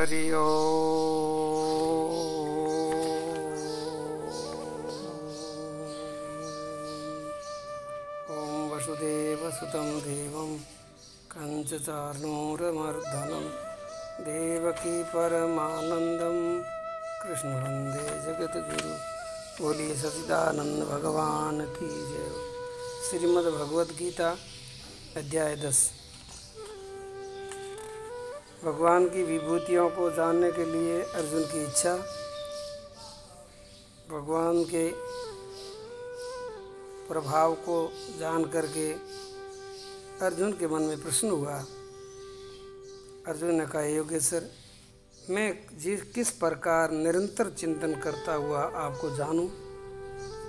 हरि ओम वसुदेवसुतं देवं कंचचार्णूरमर्दनं देवकी परमानंदं कृष्ण वंदे जगद्गुरु। बोलिए सच्चिदानंद भगवान की जय। श्रीमद् भगवद गीता अध्याय 10। भगवान की विभूतियों को जानने के लिए अर्जुन की इच्छा। भगवान के प्रभाव को जान करके अर्जुन के मन में प्रश्न हुआ। अर्जुन ने कहा, योगेश्वर, मैं किस प्रकार निरंतर चिंतन करता हुआ आपको जानूं,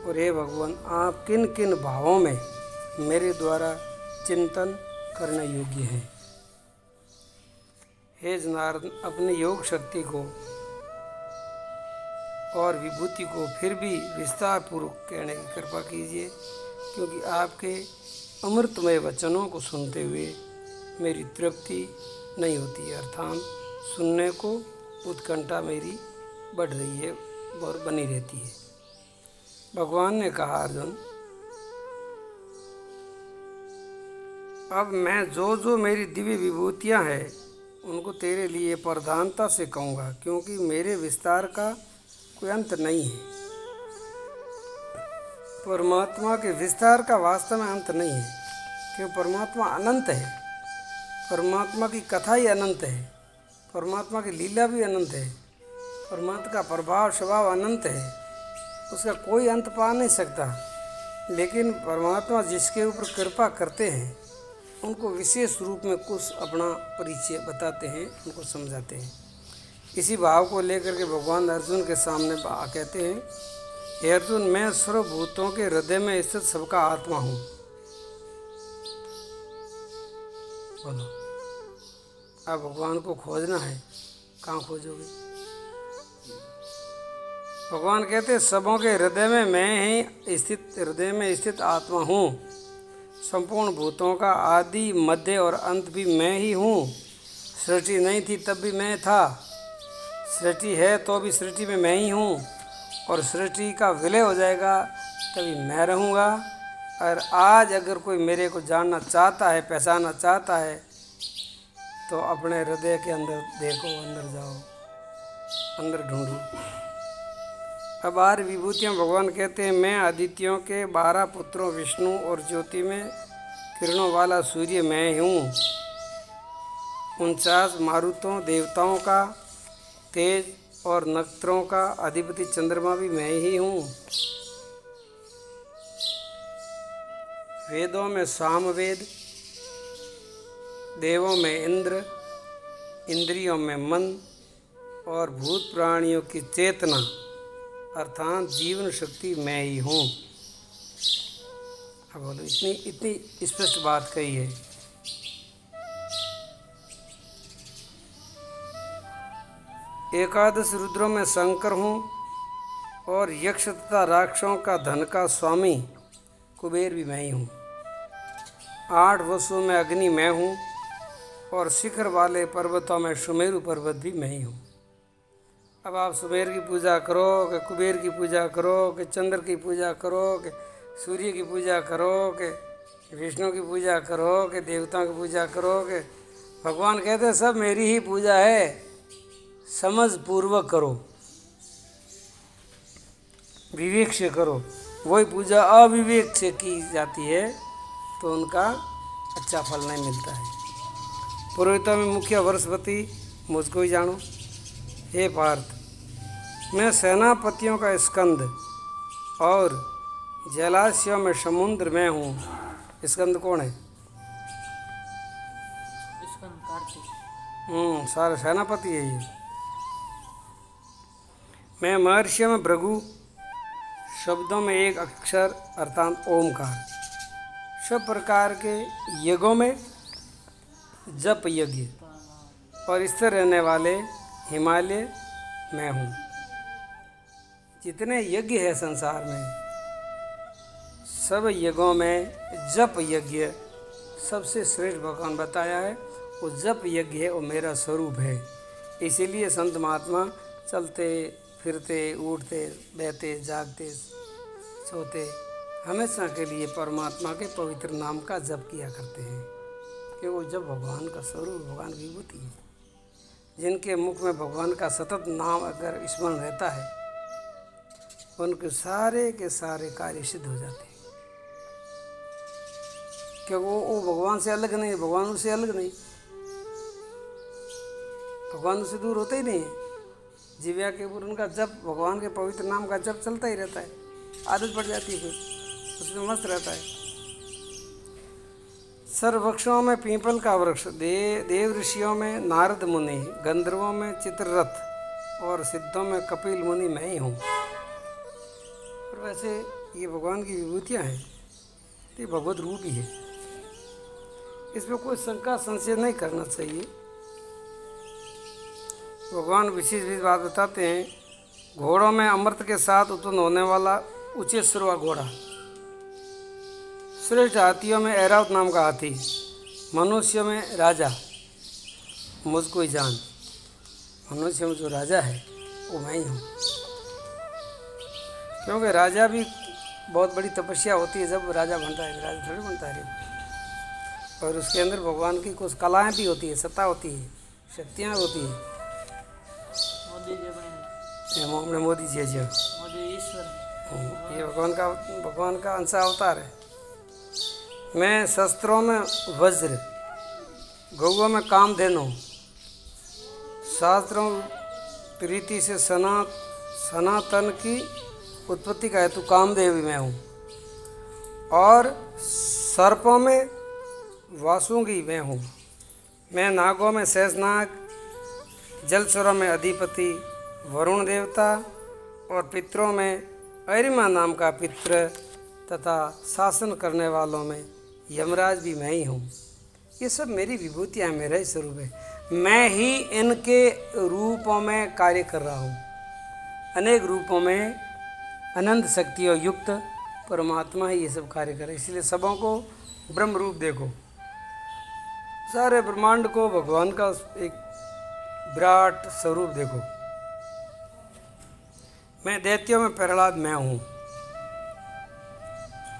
और हे भगवान, आप किन किन भावों में मेरे द्वारा चिंतन करने योग्य हैं। हे जनार्दन, अपनी योग शक्ति को और विभूति को फिर भी विस्तार पूर्वक कहने की कृपा कीजिए, क्योंकि आपके अमृतमय वचनों को सुनते हुए मेरी तृप्ति नहीं होती है, अर्थात सुनने को उत्कंठा मेरी बढ़ रही है और बनी रहती है। भगवान ने कहा, अर्जुन, अब मैं जो मेरी दिव्य विभूतियां हैं उनको तेरे लिए प्रधानता से कहूँगा, क्योंकि मेरे विस्तार का कोई अंत नहीं है। परमात्मा के विस्तार का वास्तव में अंत नहीं है, क्योंकि परमात्मा अनंत है। परमात्मा की कथा ही अनंत है, परमात्मा की लीला भी अनंत है, परमात्मा का प्रभाव स्वभाव अनंत है, उसका कोई अंत पा नहीं सकता। लेकिन परमात्मा जिसके ऊपर कृपा करते हैं उनको विशेष रूप में कुछ अपना परिचय बताते हैं, उनको समझाते हैं। इसी भाव को लेकर के भगवान अर्जुन के सामने कहते हैं, हे अर्जुन, मैं सर्वभूतों के हृदय में स्थित सबका आत्मा हूँ। बोलो, अब भगवान को खोजना है, कहाँ खोजोगे? भगवान कहते हैं, सबों के हृदय में मैं ही स्थित आत्मा हूँ। संपूर्ण भूतों का आदि मध्य और अंत भी मैं ही हूँ। सृष्टि नहीं थी तब भी मैं था, सृष्टि है तो भी सृष्टि में मैं ही हूँ, और सृष्टि का विलय हो जाएगा तभी मैं रहूँगा। और आज अगर कोई मेरे को जानना चाहता है, पहचानना चाहता है, तो अपने हृदय के अंदर देखो, अंदर जाओ, अंदर ढूंढो। अब 12 विभूतियाँ भगवान कहते हैं, मैं आदित्यों के 12 पुत्रों विष्णु और ज्योति में किरणों वाला सूर्य मैं हूँ। 49 मारुतों देवताओं का तेज और नक्षत्रों का अधिपति चंद्रमा भी मैं ही हूँ। वेदों में सामवेद, देवों में इंद्र, इंद्रियों में मन और भूत प्राणियों की चेतना अर्थात जीवन शक्ति मैं ही हूँ। अब बोलो, इतनी स्पष्ट बात कही है। एकादश रुद्रों में शंकर हूँ, और यक्ष तथा राक्षसों का धन का स्वामी कुबेर भी मैं ही हूँ। 8 वसुओं में अग्नि मैं हूँ, और शिखर वाले पर्वतों में सुमेरु पर्वत भी मैं ही हूँ। अब आप सुमेर की पूजा करो, कि कुबेर की पूजा करो, कि चंद्र की पूजा करो, कि सूर्य की पूजा करो, कि विष्णु की पूजा करो, कि देवताओं की पूजा करो, कि भगवान कहते हैं सब मेरी ही पूजा है, समझ पूर्वक करो, विवेक से करो। वही पूजा अविवेक से की जाती है तो उनका अच्छा फल नहीं मिलता है। पुरोहितों में मुख्य वृषपति मुझको ही जानो। हे पार्थ, मैं सेनापतियों का स्कंद और जलाशयों में समुद्र में हूँ। स्कंद कौन है? स्कंद कार्तिक। सारे सेनापति है ये। मैं महर्षियों में भृगु, शब्दों में एक अक्षर अर्थात ओमकार। सब प्रकार के यज्ञों में जप यज्ञ और स्थिर रहने वाले हिमालय मैं हूँ। जितने यज्ञ है संसार में, सब यज्ञों में जप यज्ञ सबसे श्रेष्ठ भगवान बताया है। वो जप यज्ञ है, वो मेरा स्वरूप है। इसीलिए संत महात्मा चलते फिरते उठते बहते जागते सोते हमेशा के लिए परमात्मा के पवित्र नाम का जप किया करते हैं, कि वो जब भगवान का स्वरूप, भगवान की विभूति है। जिनके मुख में भगवान का सतत नाम अगर स्मरण रहता है, उनके सारे के सारे कार्य सिद्ध हो जाते हैं, क्योंकि वो भगवान से अलग नहीं, भगवान उससे अलग नहीं, भगवान उससे दूर होते ही नहीं है। जीव्या के ऊपर उनका जप, भगवान के पवित्र नाम का जप चलता ही रहता है, आदत पड़ जाती है, फिर उसमें मस्त रहता है। सर्ववृक्षों में पीपल का वृक्ष, देव ऋषियों में नारद मुनि, गंधर्वों में चित्ररथ और सिद्धों में कपिल मुनि मैं ही हूँ। और वैसे ये भगवान की विभूतियाँ हैं, तो ये भगवत रूप ही है, इसमें कोई शंका संशय नहीं करना चाहिए। भगवान विशेष भी बात बताते हैं, घोड़ों में अमृत के साथ उत्पन्न होने वाला उच्चेश्वर घोड़ा, श्रेष्ठ हाथियों में ऐरावत नाम का हाथी, मनुष्य में राजा मुझको ही जान, मनुष्य में जो राजा है वो मैं ही हूँ। क्योंकि राजा भी बहुत बड़ी तपस्या होती है जब राजा बनता है, राजा थोड़ी बनता है। और उसके अंदर भगवान की कुछ कलाएँ भी होती है, सत्ता होती है, शक्तियाँ होती है। मोदी जी जो ये भगवान का अंश अवतार है। मैं शस्त्रों में वज्र, गौओं में कामधेनु, शास्त्रों रीति से सनातन की उत्पत्ति का हेतु कामदेव मैं हूँ, और सर्पों में वासुकी मैं हूँ। मैं नागों में शेषनाग, जलचरों में अधिपति वरुण देवता और पितरों में अरिमा नाम का पित्र तथा शासन करने वालों में यमराज भी मैं ही हूँ। ये सब मेरी विभूतियाँ, मेरा ही स्वरूप है। मैं ही इनके रूपों में कार्य कर रहा हूँ। अनेक रूपों में अनंत शक्तियों युक्त परमात्मा ही ये सब कार्य करे। इसलिए सबों को ब्रह्म रूप देखो, सारे ब्रह्मांड को भगवान का एक विराट स्वरूप देखो। मैं दैत्यों में प्रहलाद मैं हूँ,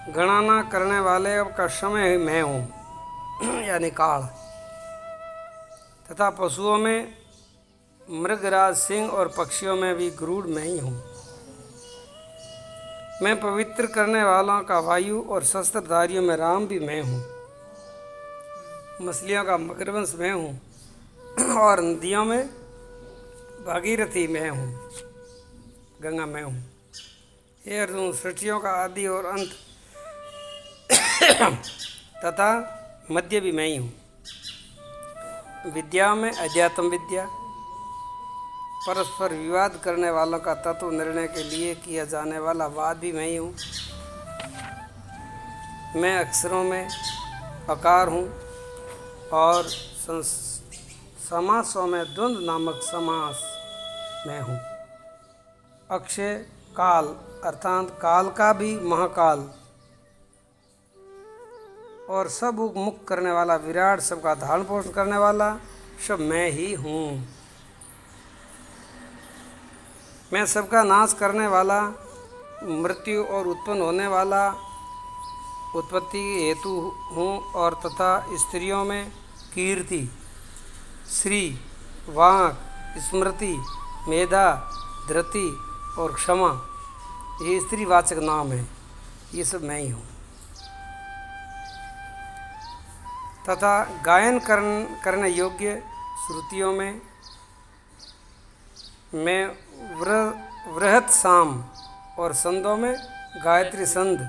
गणना करने वाले का समय मैं हूँ यानी काल, तथा पशुओं में मृगराज सिंह और पक्षियों में भी गरुड़ मैं ही हूँ। मैं पवित्र करने वालों का वायु और शस्त्रधारियों में राम भी मैं हूँ। मछलियों का मगरवंश मैं हूँ और नदियों में भागीरथी मैं हूँ, गंगा मैं हूँ। हे अर्जुन, सृष्टियों का आदि और अंत तथा मध्य भी मैं ही हूँ। विद्या में अध्यात्म विद्या, परस्पर विवाद करने वालों का तत्व निर्णय के लिए किया जाने वाला वाद भी मैं ही हूँ। मैं अक्षरों में अकार हूँ और समासों में द्वंद्व नामक समास मैं हूँ। अक्षय काल अर्थात काल का भी महाकाल और सब मुक्त करने वाला विराट, सबका धारण पोषण करने वाला सब मैं ही हूँ। मैं सबका नाश करने वाला, मृत्यु और उत्पन्न होने वाला उत्पत्ति हेतु हूँ, और तथा स्त्रियों में कीर्ति, श्री, वाक, स्मृति, मेधा, धृति और क्षमा, ये स्त्रीवाचक नाम है, ये सब मैं ही हूँ। तथा गायन करने योग्य श्रुतियों में मैं वृहत साम और संदों में गायत्री संध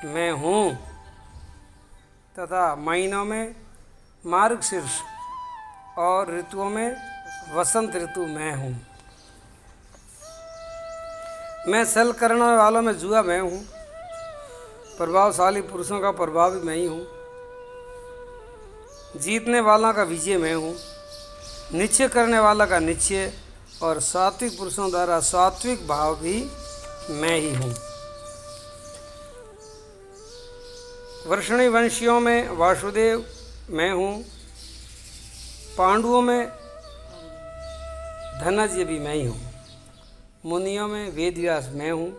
मैं हूँ। तथा महीनों में मार्गशीर्ष और ऋतुओं में वसंत ऋतु मैं हूँ। मैं छल करने वालों में जुआ मैं हूँ, प्रभावशाली पुरुषों का प्रभाव भी मैं ही हूँ, जीतने वालों का विजय मैं हूँ, निश्चय करने वाला का निश्चय और सात्विक पुरुषों द्वारा सात्विक भाव भी मैं ही हूँ। वर्षणी वंशियों में वासुदेव मैं हूँ, पांडवों में धनंजय भी मैं ही हूँ। मुनियों में वेदव्यास मैं हूँ,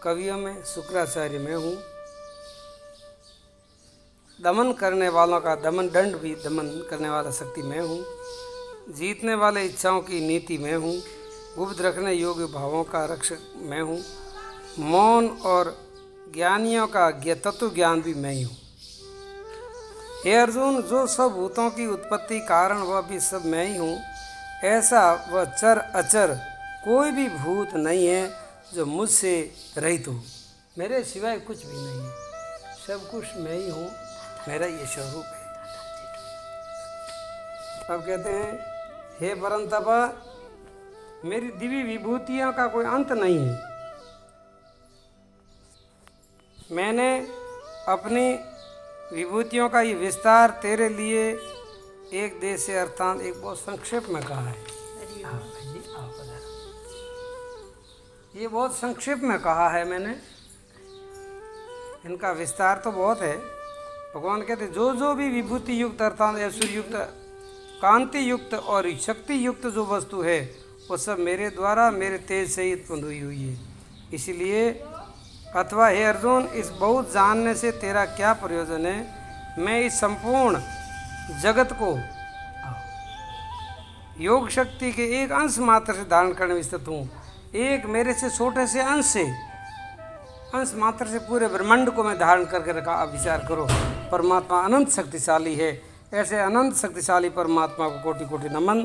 कवियों में शुक्राचार्य मैं हूँ। दमन करने वालों का दमन दंड भी दमन करने वाला शक्ति मैं हूँ। जीतने वाले इच्छाओं की नीति मैं हूँ। गुप्त रखने योग्य भावों का रक्षक मैं हूँ। मौन और ज्ञानियों का तत्व ज्ञान भी मैं ही हूँ। हे अर्जुन, जो सब भूतों की उत्पत्ति कारण वह भी सब मैं ही हूँ, ऐसा वह चर अचर कोई भी भूत नहीं है जो मुझसे रहित हो। मेरे सिवाय कुछ भी नहीं है, सब कुछ मैं ही हूँ, मेरा ये स्वरूप है। अब कहते हैं, हे परंतपा, मेरी दिव्य विभूतियों का कोई अंत नहीं है। मैंने अपनी विभूतियों का ये विस्तार तेरे लिए एक देश से अर्थात एक बहुत संक्षेप में कहा है। ये बहुत संक्षेप में कहा है मैंने, इनका विस्तार तो बहुत है। भगवान कहते जो जो भी विभूति युक्त अर्थात ऐश्वर्य युक्त, कांति युक्त और शक्ति युक्त जो वस्तु है वो सब मेरे द्वारा मेरे तेज से ही उत्पन्न हुई है। इसलिए अथवा हे अर्जुन, इस बहुत जानने से तेरा क्या प्रयोजन है। मैं इस संपूर्ण जगत को योग शक्ति के एक अंश मात्र से धारण करने में स्थित हूँ। एक मेरे से छोटे से अंश मात्र से पूरे ब्रह्मांड को मैं धारण करके रखा। आप विचार करो, परमात्मा अनंत शक्तिशाली है। ऐसे अनंत शक्तिशाली परमात्मा को कोटि कोटि नमन।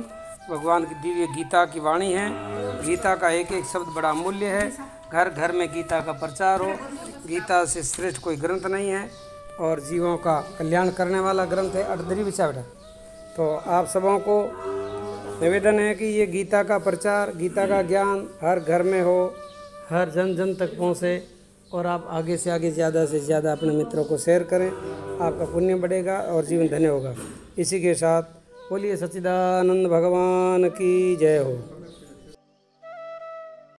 भगवान की दिव्य गीता की वाणी है। गीता का एक एक शब्द बड़ा अमूल्य है। घर घर में गीता का प्रचार हो। गीता से श्रेष्ठ कोई ग्रंथ नहीं है और जीवों का कल्याण करने वाला ग्रंथ है। अटदरी बिछा बेटा। तो आप सबों को निवेदन है कि ये गीता का प्रचार, गीता का ज्ञान हर घर में हो, हर जन जन तक पहुँचे और आप आगे से आगे ज़्यादा से ज़्यादा अपने मित्रों को शेयर करें। आपका पुण्य बढ़ेगा और जीवन धन्य होगा। इसी के साथ बोलिए सच्चिदानंद भगवान की जय हो।